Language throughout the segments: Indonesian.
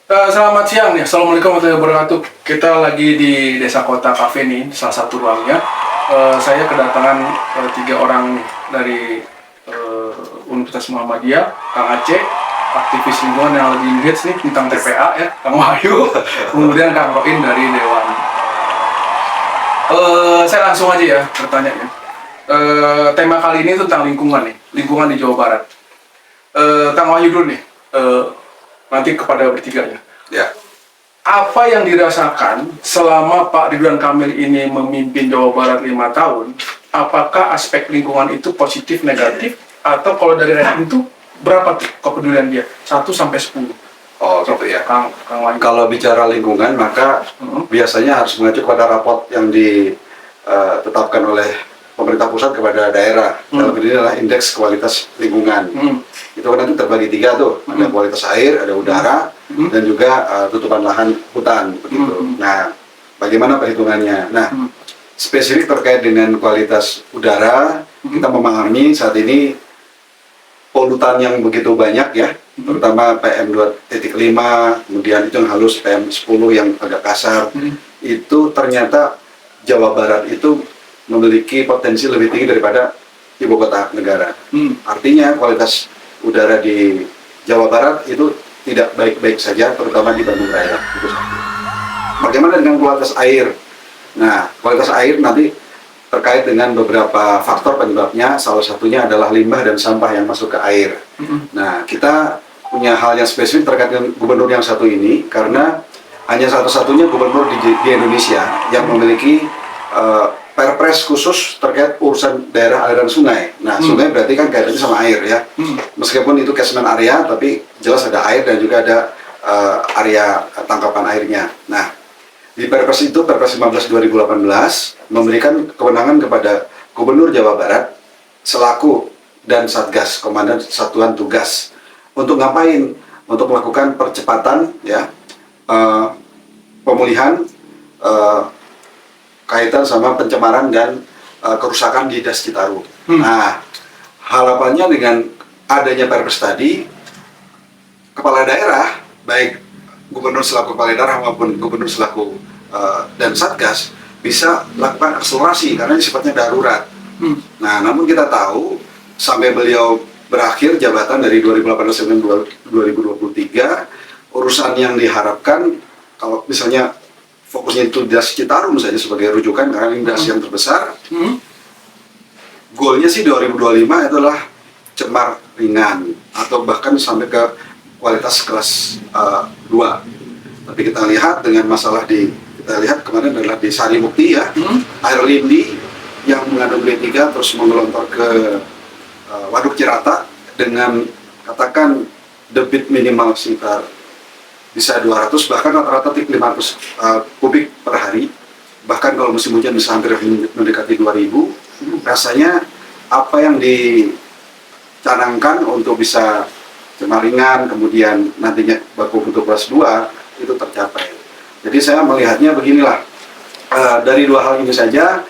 Selamat siang nih, Assalamualaikum warahmatullahi wabarakatuh. Kita lagi di Desa Kota Cafe nih, salah satu ruangnya. Saya kedatangan 3 orang nih dari Universitas Muhammadiyah, Kang Aceh, aktivis lingkungan yang lagi ngehits nih tentang TPA ya, Kang Wahyu, kemudian Kang Roin dari Dewan. Saya langsung aja ya bertanya ya. Tema kali ini tentang lingkungan nih, lingkungan di Jawa Barat. Kang Wahyu dulu nih. Nanti kepada bertiganya. Ya, Apa yang dirasakan selama Pak Ridwan Kamil ini memimpin Jawa Barat 5 tahun? Apakah aspek lingkungan itu positif, negatif? Atau kalau dari rating itu berapa tuh kepedulian dia? 1 sampai 10. oh gitu ya. Kang Wahyu. Kalau bicara lingkungan, maka biasanya harus mengacu kepada raport yang ditetapkan oleh pemerintah pusat kepada daerah. Dalam ini adalah indeks kualitas lingkungan. Itu kan nanti terbagi 3 tuh, ada kualitas air, ada udara, dan juga tutupan lahan hutan, begitu. Nah, bagaimana perhitungannya? Nah, spesifik terkait dengan kualitas udara, kita memahami saat ini polutan yang begitu banyak ya, terutama PM 2.5, kemudian itu yang halus, PM 10 yang agak kasar, itu ternyata Jawa Barat itu memiliki potensi lebih tinggi daripada ibu kota negara. Artinya kualitas udara di Jawa Barat itu tidak baik-baik saja, terutama di Bandung Raya. Bagaimana dengan kualitas air? Nah, kualitas air nanti terkait dengan beberapa faktor penyebabnya. Salah satunya adalah limbah dan sampah yang masuk ke air. Nah, kita punya hal yang spesifik terkait dengan gubernur yang satu ini, karena hanya satu-satunya gubernur di Indonesia yang memiliki perpres khusus terkait urusan daerah aliran sungai. Nah, sungai berarti kan kaitannya sama air ya. Meskipun itu catchment area, tapi jelas ada air dan juga ada area tangkapan airnya. Nah, di perpres itu, perpres 15 2018, memberikan kewenangan kepada Gubernur Jawa Barat selaku dan Satgas, Komandan Satuan Tugas, untuk ngapain? Untuk melakukan percepatan ya, pemulihan kaitan sama pencemaran dan kerusakan di Das Citarum. Nah, harapannya dengan adanya perpres tadi, kepala daerah, baik gubernur selaku kepala daerah maupun gubernur selaku dan satgas, bisa lakukan akselerasi karena ini sifatnya darurat. Nah, namun kita tahu sampai beliau berakhir jabatan dari 2018 sampai 2023, urusan yang diharapkan kalau misalnya fokusnya itu Das Citarum saja sebagai rujukan karena ini das yang terbesar. Goalnya sih 2025 adalah cemar ringan atau bahkan sampai ke kualitas kelas 2. Tapi kita lihat dengan masalah kita lihat kemarin adalah di Sari Mukti ya, air lindi yang mengandung B3 terus mengelontor ke Waduk Cirata dengan katakan debit minimal sekitar bisa 200, bahkan rata-rata 500 kubik per hari. Bahkan kalau musim hujan bisa hampir mendekati 2000. Rasanya apa yang dicanangkan untuk bisa cemar ringan, kemudian nantinya baku untuk kelas 2, itu tercapai. Jadi saya melihatnya beginilah, dari 2 hal ini saja,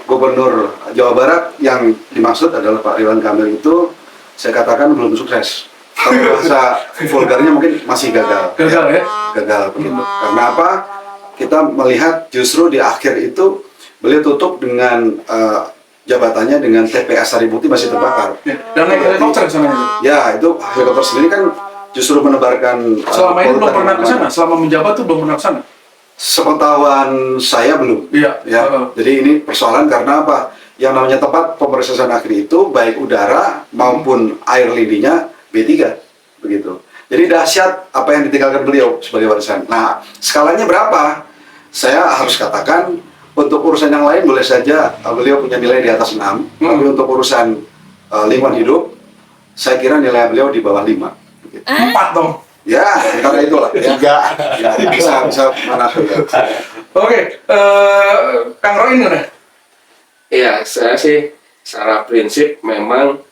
Gubernur Jawa Barat yang dimaksud adalah Pak Ridwan Kamil itu, saya katakan belum sukses. Kalau bahasa vulgarnya mungkin masih gagal. Gagal ya? Gagal begitu. Karena apa? Kita melihat justru di akhir itu beliau tutup dengan jabatannya dengan TPA Sari Mukti masih terbakar. Dan naik helikopter ke sana itu? Ya, itu helikopter sendiri kan justru menebarkan selama ini belum pernah ke sana? Selama menjabat tuh belum pernah ke sana? Sepengetahuan saya belum. Iya. Ya. Jadi ini persoalan karena apa? Yang namanya tempat pemrosesan akhir itu baik udara maupun air lindinya B3 begitu. Jadi dahsyat apa yang ditinggalkan beliau sebagai warisan. Nah, skalanya berapa? Saya harus katakan untuk urusan yang lain boleh saja beliau punya nilai di atas 6, tapi untuk urusan lingkungan hidup saya kira nilai beliau di bawah 5. Begitu. 4 dong. Ya, karena itulah ya. 3. Ya, bisa mana ya. Oke, Kang Roin gimana? Iya, saya sih secara prinsip memang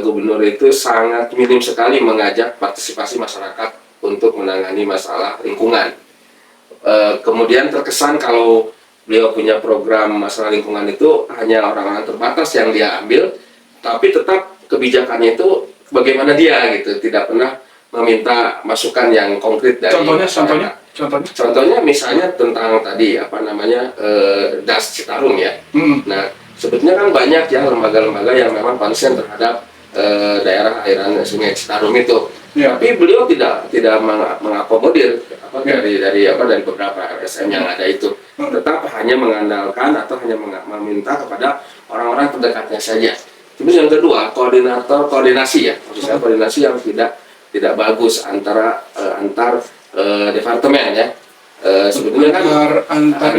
gubernur itu sangat minim sekali mengajak partisipasi masyarakat untuk menangani masalah lingkungan. Kemudian terkesan kalau beliau punya program masalah lingkungan itu hanya orang-orang terbatas yang dia ambil, tapi tetap kebijakannya itu bagaimana dia gitu, tidak pernah meminta masukan yang konkret dari masyarakat. Contohnya misalnya tentang tadi apa namanya Das Citarum ya. Nah, sebetulnya kan banyak ya lembaga-lembaga yang memang konsen terhadap daerah aliran Sungai Citarum itu. Tapi beliau tidak mengakomodir dari beberapa LSM yang ada itu. Tetap hanya mengandalkan atau hanya meminta kepada orang-orang terdekatnya saja. Terus yang kedua, koordinasi ya. Maksud saya koordinasi yang tidak bagus antar departemen ya. Sebetulnya kan antar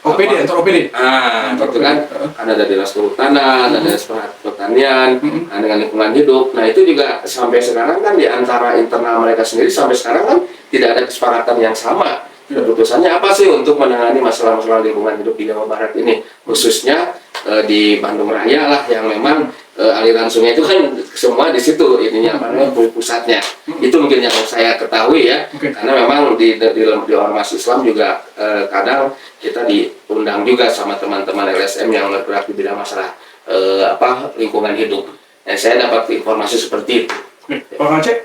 OPD. Itu kan ada dinas kehutanan, ada dinas pertanian, dengan lingkungan hidup. Nah itu juga sampai sekarang kan di antara internal mereka sendiri sampai sekarang kan tidak ada kesepakatan yang sama. Keputusannya apa sih untuk menangani masalah-masalah lingkungan hidup di Jawa Barat ini, khususnya di Bandung Raya lah yang memang aliran sungai itu kan semua di situ ininya apa namanya pusatnya. Itu mungkin yang saya ketahui ya, karena memang di ormas Islam juga kadang kita diundang juga sama teman-teman LSM yang bergerak di bidang masalah lingkungan hidup. Saya dapat informasi seperti itu. Pak Aceh?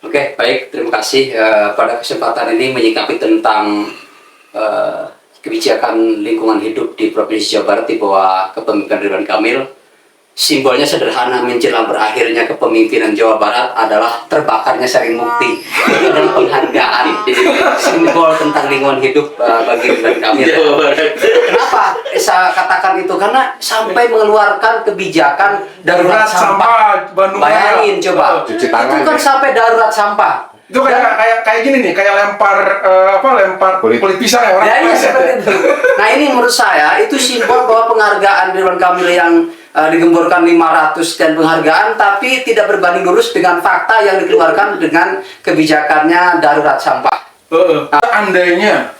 Oke, baik. Terima kasih pada kesempatan ini menyikapi tentang kebijakan lingkungan hidup di Provinsi Jawa Barat di bawah kepemimpinan Ridwan Kamil. Simbolnya sederhana, menjelang berakhirnya kepemimpinan Jawa Barat adalah terbakarnya Sari Mukti dan penghargaan. Jadi simbol tentang lingkungan hidup bagi Ridwan Kamil. Kenapa saya katakan itu? Karena sampai mengeluarkan kebijakan darurat sampah. Bayangin coba, cuci itu tangan kan sampai darurat sampah. Itu kayak gini nih, kayak lempar kulit pisang ya orang. Ya, iya seperti itu. Nah ini menurut saya itu simbol bahwa penghargaan Ridwan Kamil yang digemborkan 500 dan penghargaan, tapi tidak berbanding lurus dengan fakta yang dikeluarkan dengan kebijakannya darurat sampah. Andainya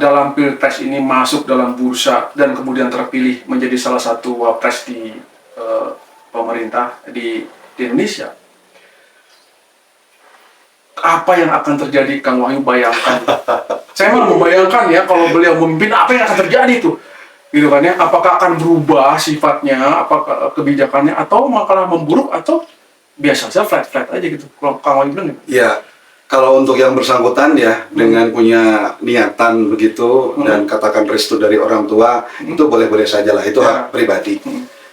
dalam pilpres ini masuk dalam bursa dan kemudian terpilih menjadi salah satu wapres di pemerintah di Indonesia, apa yang akan terjadi, Kang Wahyu? Bayangkan. Saya malah membayangkan ya, kalau beliau memimpin, apa yang akan terjadi tuh, gitu kan ya? Apakah akan berubah sifatnya, apakah kebijakannya, atau malah memburuk, atau biasa saja flat aja gitu? Kalau Kang Wahyu bilang gitu. Ya, kalau untuk yang bersangkutan ya dengan punya niatan begitu dan katakan restu dari orang tua, itu boleh-boleh saja lah, itu hak pribadi.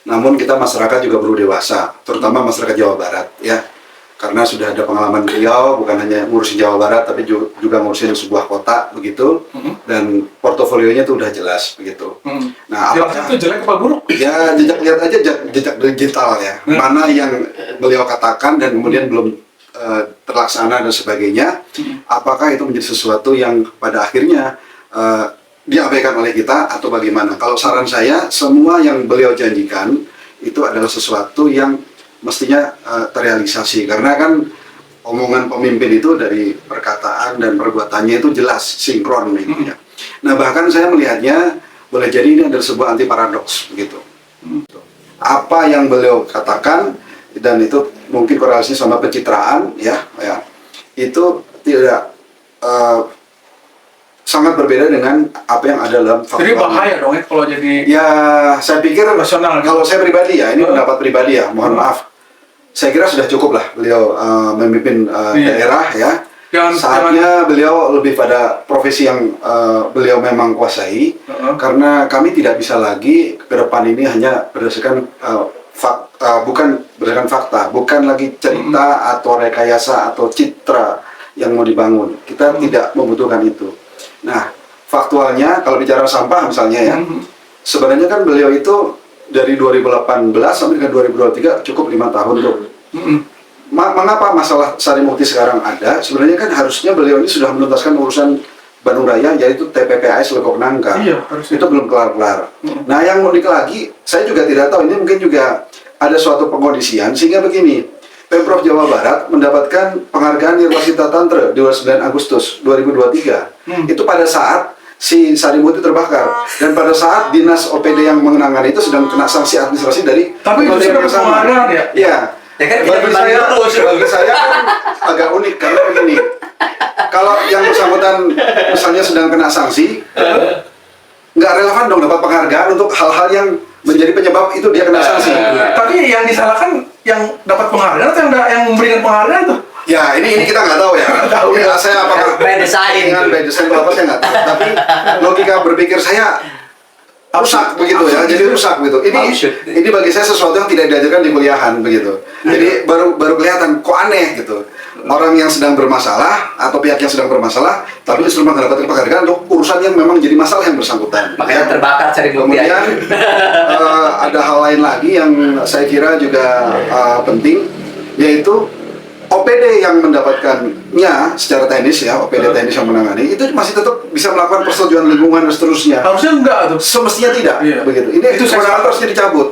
Namun kita masyarakat juga perlu dewasa, terutama masyarakat Jawa Barat ya. Karena sudah ada pengalaman beliau, bukan hanya ngurusin Jawa Barat, tapi juga ngurusin sebuah kota begitu, dan portofolionya itu udah jelas begitu. Nah, jelasnya itu jelek apa buruk? Ya lihat aja jejak digital ya, mana yang beliau katakan dan kemudian belum terlaksana dan sebagainya. Apakah itu menjadi sesuatu yang pada akhirnya diabaikan oleh kita atau bagaimana? Kalau saran saya, semua yang beliau janjikan itu adalah sesuatu yang mestinya terrealisasi, karena kan omongan pemimpin itu dari perkataan dan perbuatannya itu jelas sinkron gitu ya. Nah bahkan saya melihatnya boleh jadi ini adalah sebuah anti paradoks begitu. Apa yang beliau katakan dan itu mungkin korelasinya sama pencitraan ya itu tidak sangat berbeda dengan apa yang ada dalam fakta. Jadi bahaya dong ya kalau jadi. Ya saya pikir nasional. Kalau saya pribadi ya, ini pendapat pribadi ya, mohon maaf. Saya kira sudah cukup lah beliau memimpin daerah ya. Saatnya beliau lebih pada profesi yang beliau memang kuasai, karena kami tidak bisa lagi ke depan ini hanya berdasarkan bukan berdasarkan fakta, bukan lagi cerita atau rekayasa atau citra yang mau dibangun. Kita tidak membutuhkan itu. Nah, faktualnya kalau bicara sampah misalnya ya, sebenarnya kan beliau itu dari 2018 sampai dengan 2023 cukup 5 tahun tuh. Mengapa masalah Sari Mukti sekarang ada? Sebenarnya kan harusnya beliau ini sudah menuntaskan urusan Bandung Raya, yaitu TPPAS Lekok Nangka. Iya, harusnya. Itu belum kelar-kelar. Nah, yang unik lagi, saya juga tidak tahu, ini mungkin juga ada suatu pengkondisian, sehingga begini, Pemprov Jawa Barat mendapatkan penghargaan Nirwasita Tantra di 9 Agustus 2023. Itu pada saat si Sari Mukti terbakar, dan pada saat dinas OPD yang mengenangkan itu sedang kena sanksi administrasi dari tapi itu sudah penghargaan ya? Iya. Ya kan Bagi saya kan agak unik karena begini, kalau yang bersangkutan misalnya sedang kena sanksi, nggak relevan dong dapat penghargaan untuk hal-hal yang menjadi penyebab itu dia kena sanksi. Tapi yang disalahkan yang dapat penghargaan atau yang memberikan penghargaan tuh? Ya, ini kita nggak tahu ya. Tahu ya. Saya apakah By design. dengan by design atau apa saya nggak tahu. Tapi logika berpikir saya rusak begitu ya. Jadi rusak begitu. Ini bagi saya sesuatu yang tidak diajarkan di kuliahan begitu. Jadi baru kelihatan kok aneh gitu. Orang yang sedang bermasalah atau pihak yang sedang bermasalah, tapi justru mendapatkan penghargaan untuk urusan yang memang jadi masalah yang bersangkutan. Makanya terbakar cari bukti Kemudian aja. ada hal lain lagi yang saya kira juga penting, yaitu OPD yang mendapatkannya secara teknis ya, OPD teknis yang menangani itu masih tetap bisa melakukan persetujuan lingkungan dan seterusnya. Harusnya enggak tuh. Semestinya tidak, Iya. begitu. Ini Itu itu saya kewenangan harusnya dicabut.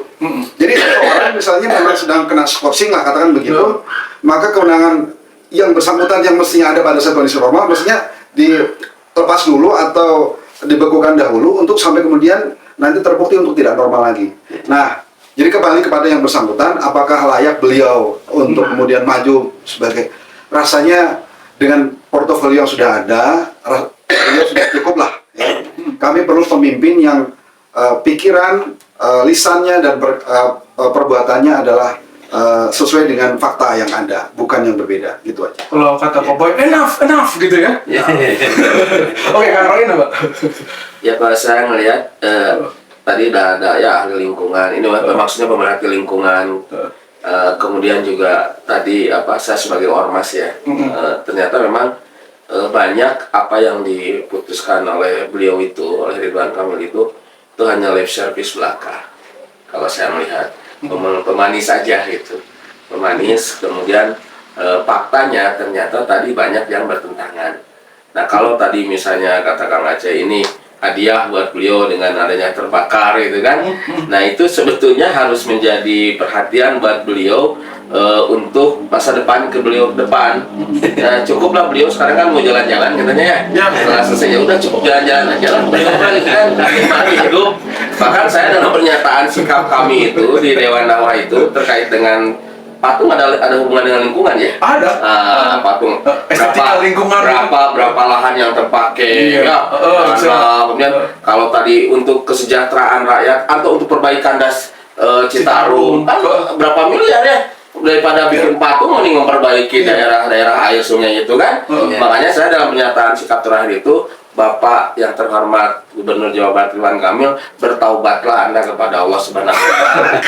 Jadi orang misalnya memang sedang kena skorsing lah katakan begitu, maka kewenangan yang bersangkutan yang mestinya ada pada saat kondisi normal mestinya dilepas dulu atau dibekukan dahulu untuk sampai kemudian nanti terbukti untuk tidak normal lagi. Nah, jadi kembali kepada yang bersangkutan, apakah layak beliau untuk kemudian maju sebagai, rasanya dengan portofolio yang sudah ada, beliau sudah cukup lah. Ya. Kami perlu pemimpin yang pikiran, lisannya dan perbuatannya adalah sesuai dengan fakta yang ada, bukan yang berbeda, gitu aja. Kalau kata Koboy, enough gitu ya. Oke, Kang Roin apa? Ya Pak, saya ngelihat tadi udah ada ya ahli lingkungan. Ini maksudnya pemerhati lingkungan. Kemudian juga tadi saya sebagai ormas ya. Ternyata memang banyak apa yang diputuskan oleh beliau itu, oleh Ridwan Kamil itu hanya lip service belaka. Kalau saya melihat pemanis aja gitu, pemanis. Kemudian faktanya ternyata tadi banyak yang bertentangan. Nah kalau tadi misalnya kata Kang Aceh ini hadiah buat beliau dengan adanya terbakar gitu kan. Nah itu sebetulnya harus menjadi perhatian buat beliau untuk masa depan ke beliau depan. Nah cukuplah beliau sekarang kan mau jalan-jalan katanya ya. Setelah selesai ya udah cukup jalan-jalan aja lah beliau kan nikmati hidup. Bahkan saya dalam pernyataan sikap kami itu di Dewan Dakwah itu terkait dengan patung ada hubungan dengan lingkungan ya? Ada. Patung Estetika lingkungan. berapa lahan yang terpakai Iya. kemudian kalau tadi untuk kesejahteraan rakyat atau untuk perbaikan das Citarum kan berapa miliar ya, daripada bikin patung mending memperbaiki daerah-daerah air sungai itu kan. Makanya saya dalam pernyataan sikap terakhir itu, Bapak yang terhormat Gubernur Jawa Barat Ridwan Kamil, bertaubatlah Anda kepada Allah Subhanahu wa Ta'ala.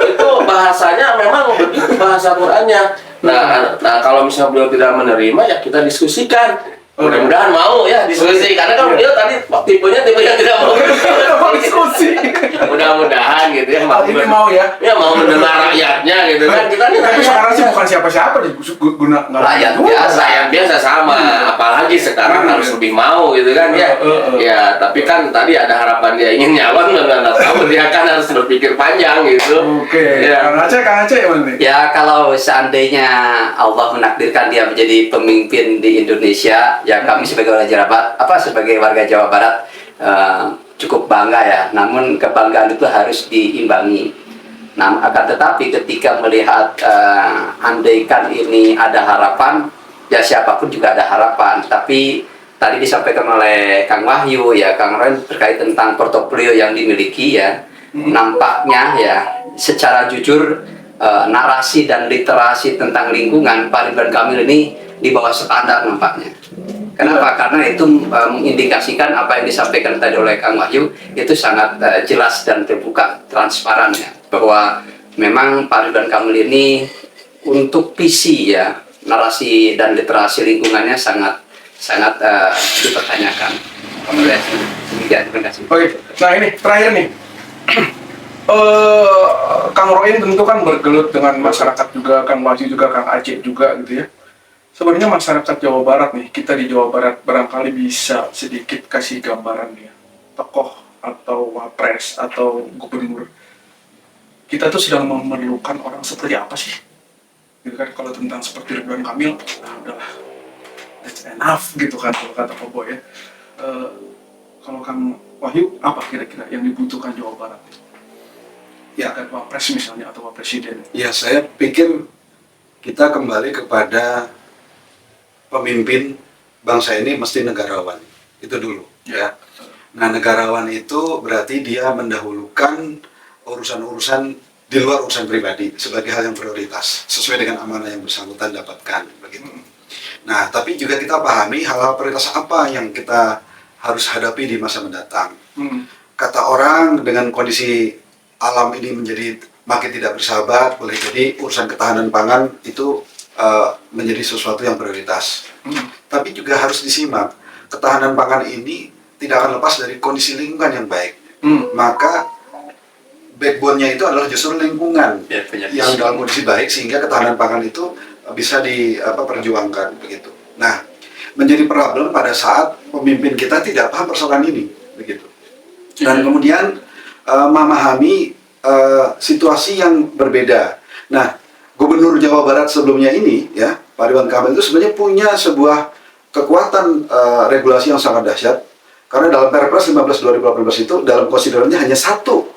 Itu bahasanya memang begitu bahasa Qur'annya. Nah, kalau misalnya beliau tidak menerima ya kita diskusikan. Mudah-mudahan mau ya diskusi, karena kan beliau tadi tipenya tipe yang tidak mau diskusi. Mudah-mudahan gitu ya, Ini mau ya. ya mau mendengar rakyatnya gitu kan. Kita nih Tapi sekarang sih bukan siapa-siapa guna rakyat biasa sama, apalagi sekarang harus lebih mau gitu kan ya. Ya tapi kan tadi ada harapan dia ingin nyalon, dan tahu dia kan harus berpikir panjang gitu. Oke. Ya. Kang Aceh gimana nih? Ya kalau seandainya Allah menakdirkan dia menjadi pemimpin di Indonesia, ya kami sebagai warga Jawa Barat cukup bangga ya. Namun kebanggaan itu harus diimbangi. Nah, akan tetapi ketika melihat andaikan ini ada harapan, ya siapapun juga ada harapan. Tapi tadi disampaikan oleh Kang Wahyu ya, Kang Ren terkait tentang portofolio yang dimiliki ya, nampaknya ya secara jujur narasi dan literasi tentang lingkungan Pak Ridwan Kamil ini di bawah standar nampaknya. Kenapa? Karena itu mengindikasikan apa yang disampaikan tadi oleh Kang Wahyu itu sangat jelas dan terbuka, transparan ya, bahwa memang Pak Ridwan Kamil ini untuk visi ya, narasi dan literasi lingkungannya sangat dipertanyakan. Terima kasih. Oke. Nah ini terakhir nih. Kang Roin tentu kan bergelut dengan masyarakat juga, Kang Wahyu juga, Kang Aceh juga gitu ya. Sebenarnya masyarakat Jawa Barat nih, kita di Jawa Barat barangkali bisa sedikit kasih gambaran ya, tokoh atau wapres atau gubernur. Kita tuh sedang memerlukan orang seperti apa sih? Gitu kan, kalau tentang seperti Ridwan Kamil, udahlah, that's enough gitu kan, kalau kata Koboy ya. Kalau Kang Wahyu, apa kira-kira yang dibutuhkan Jawa Barat? Ya, kan wapres misalnya atau wapresiden. Ya, saya pikir kita kembali kepada pemimpin bangsa ini mesti negarawan, itu dulu ya. Nah, negarawan itu berarti dia mendahulukan urusan-urusan di luar urusan pribadi sebagai hal yang prioritas sesuai dengan amanah yang bersangkutan dapatkan begitu. Nah, tapi juga kita pahami hal-hal prioritas apa yang kita harus hadapi di masa mendatang. Kata orang, dengan kondisi alam ini menjadi makin tidak bersahabat, boleh jadi urusan ketahanan pangan itu menjadi sesuatu yang prioritas. Tapi juga harus disimak, ketahanan pangan ini tidak akan lepas dari kondisi lingkungan yang baik. Maka backbone-nya itu adalah justru lingkungan yang dalam kondisi baik sehingga ketahanan pangan itu bisa diperjuangkan begitu. Nah, menjadi problem pada saat pemimpin kita tidak paham persoalan ini begitu. Dan kemudian memahami situasi yang berbeda. Nah, Gubernur Jawa Barat sebelumnya ini ya, Pak Ridwan Kamil itu sebenarnya punya sebuah kekuatan regulasi yang sangat dahsyat. Karena dalam Perpres 15 2018 itu dalam konsiderannya hanya satu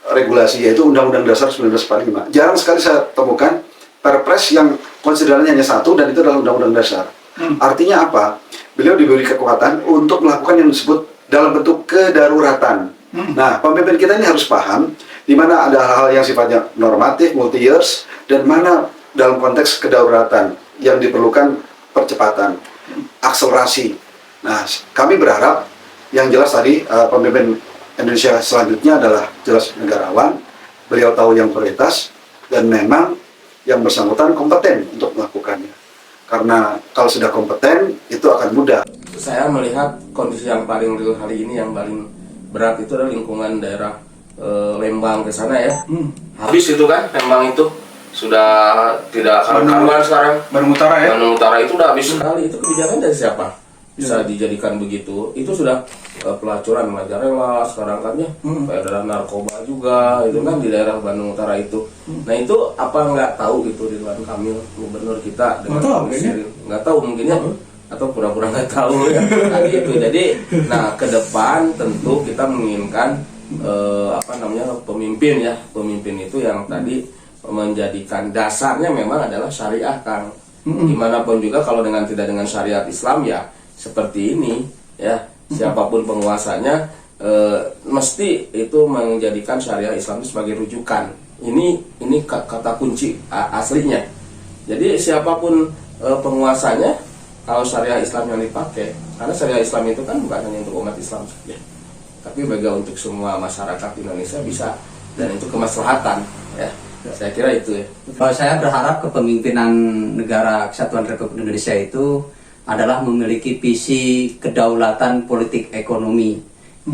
regulasi, yaitu Undang-Undang Dasar 1945. Jarang sekali saya temukan Perpres yang konsiderannya hanya satu dan itu adalah Undang-Undang Dasar. Artinya apa? Beliau diberi kekuatan untuk melakukan yang disebut dalam bentuk kedaruratan. Nah, pemimpin kita ini harus paham di mana ada hal-hal yang sifatnya normatif, multi-years, dan mana dalam konteks kedaruratan yang diperlukan percepatan, akselerasi. Nah, kami berharap yang jelas tadi pemimpin Indonesia selanjutnya adalah jelas negarawan, beliau tahu yang prioritas, dan memang yang bersangkutan kompeten untuk melakukannya. Karena kalau sudah kompeten, itu akan mudah. Saya melihat kondisi yang paling real hari ini, yang paling berat itu adalah lingkungan daerah Lembang ke sana ya. Habis itu kan, Lembang itu sudah tidak karuan sekarang. Bandung Utara ya? Bandung Utara itu udah habis sekali. Itu kebijakan dari siapa? Bisa dijadikan begitu. Itu sudah pelacuran merajalela sekarang kan ya. Peredaran narkoba juga itu kan di daerah Bandung Utara itu. Nah itu apa nggak tahu gitu Ridwan Kamil, gubernur kita dengan nggak tahu mungkin ya, atau pura-pura nggak tahu ya. Nah, gitu. Jadi nah ke depan tentu kita menginginkan pemimpin itu yang tadi menjadikan dasarnya memang adalah syariah, Kang. Gimana pun juga kalau tidak dengan syariat Islam ya seperti ini ya, siapapun penguasanya mesti itu menjadikan syariah Islam itu sebagai rujukan. Ini kata kunci aslinya. Jadi siapapun penguasanya, kalau syariah Islam yang dipakai, karena syariah Islam itu kan bukan hanya untuk umat Islam saja, tapi bagi untuk semua masyarakat Indonesia bisa, dan itu kemaslahatan ya. Saya kira itu ya. Kalau saya berharap kepemimpinan negara Kesatuan Republik Indonesia itu adalah memiliki visi kedaulatan politik ekonomi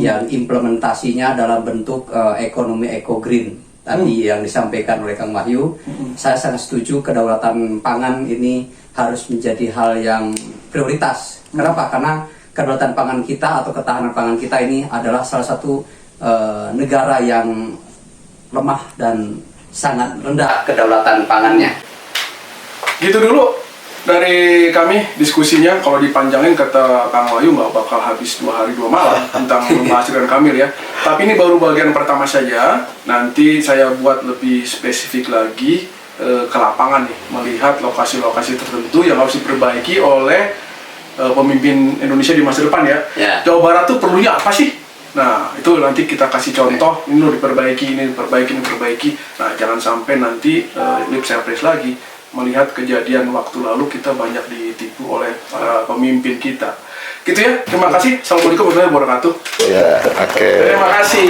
yang implementasinya dalam bentuk ekonomi eco-green tadi yang disampaikan oleh Kang Wahyu. Saya sangat setuju kedaulatan pangan ini harus menjadi hal yang prioritas. Kenapa? Karena kedaulatan pangan kita atau ketahanan pangan kita ini adalah salah satu negara yang lemah dan sangat rendah kedaulatan pangannya. Gitu dulu dari kami diskusinya. Kalau dipanjangin kata Kang Wahyu nggak bakal habis 2 hari 2 malam tentang membahas Ridwan Kamil ya. Tapi ini baru bagian pertama saja. Nanti saya buat lebih spesifik lagi ke lapangan nih, melihat lokasi-lokasi tertentu yang harus diperbaiki oleh pemimpin Indonesia di masa depan ya. Jawa Barat tuh perlunya apa sih? Nah, itu nanti kita kasih contoh, ini lo diperbaiki, ini diperbaiki. Nah, jangan sampai nanti lip service lagi, melihat kejadian waktu lalu kita banyak ditipu oleh para pemimpin kita. Gitu ya, terima kasih. Assalamualaikum warahmatullahi wabarakatuh. Ya, oke. Terima kasih.